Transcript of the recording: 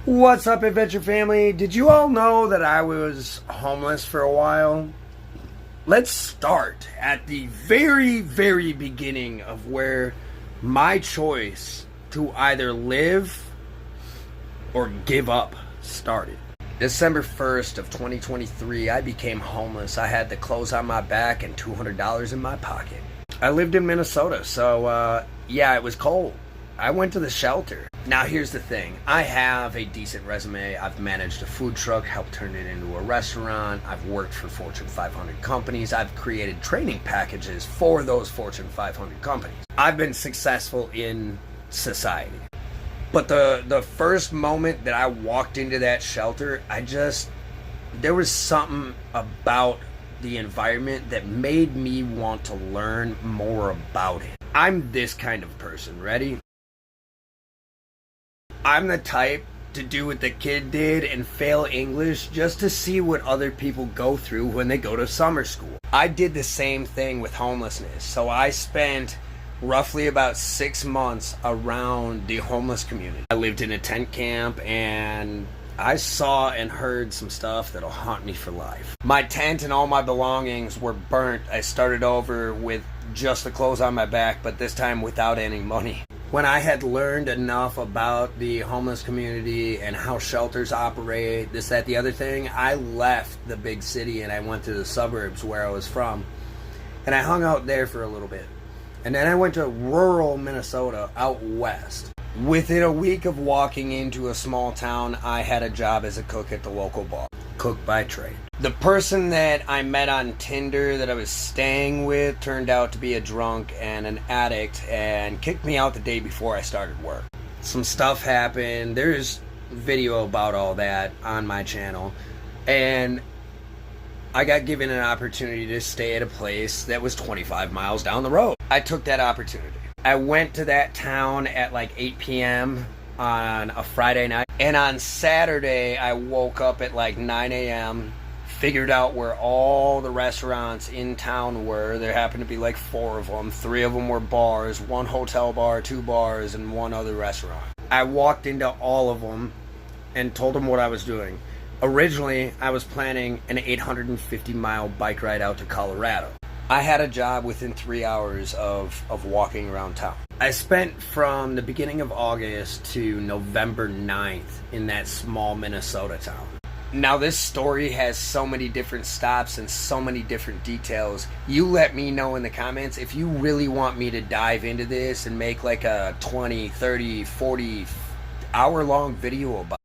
What's up, Adventure Family? Did you all know that I was homeless for a while? Let's start at the very, very beginning of where my choice to either live or give up started. December 1st of 2023, I became homeless. I had the clothes on my back and $200 in my pocket. I lived in Minnesota, so yeah, it was cold. I went to the shelter. Now here's the thing. I have a decent resume. I've managed a food truck, helped turn it into a restaurant. I've worked for Fortune 500 companies. I've created training packages for those Fortune 500 companies. I've been successful in society. But the first moment that I walked into that shelter, there was something about the environment that made me want to learn more about it. I'm this kind of person. Ready? I'm the type to do what the kid did and fail English just to see what other people go through when they go to summer school. I did the same thing with homelessness. So I spent roughly about 6 months around the homeless community. I lived in a tent camp and I saw and heard some stuff that'll haunt me for life. My tent and all my belongings were burnt. I started over with just the clothes on my back, but this time without any money. When I had learned enough about the homeless community and how shelters operate, this, that, the other thing, I left the big city and I went to the suburbs where I was from. And I hung out there for a little bit. And then I went to rural Minnesota out west. Within a week of walking into a small town, I had a job as a cook at the local bar. Cook by trade. The person that I met on Tinder that I was staying with turned out to be a drunk and an addict and kicked me out the day before I started work. Some stuff happened. There's video about all that on my channel. And I got given an opportunity to stay at a place that was 25 miles down the road. I took that opportunity. I went to that town at like 8 p.m. on a Friday night. And on Saturday, I woke up at like 9 a.m., figured out where all the restaurants in town were. There happened to be like 4 of them. 3 of them were bars, 1 hotel bar, 2 bars, and 1 other restaurant. I walked into all of them and told them what I was doing. Originally, I was planning an 850-mile bike ride out to Colorado. I had a job within 3 hours of walking around town. I spent from the beginning of August to November 9th in that small Minnesota town. Now this story has so many different stops and so many different details. You let me know in the comments if you really want me to dive into this and make like a 20, 30, 40 hour long video about it.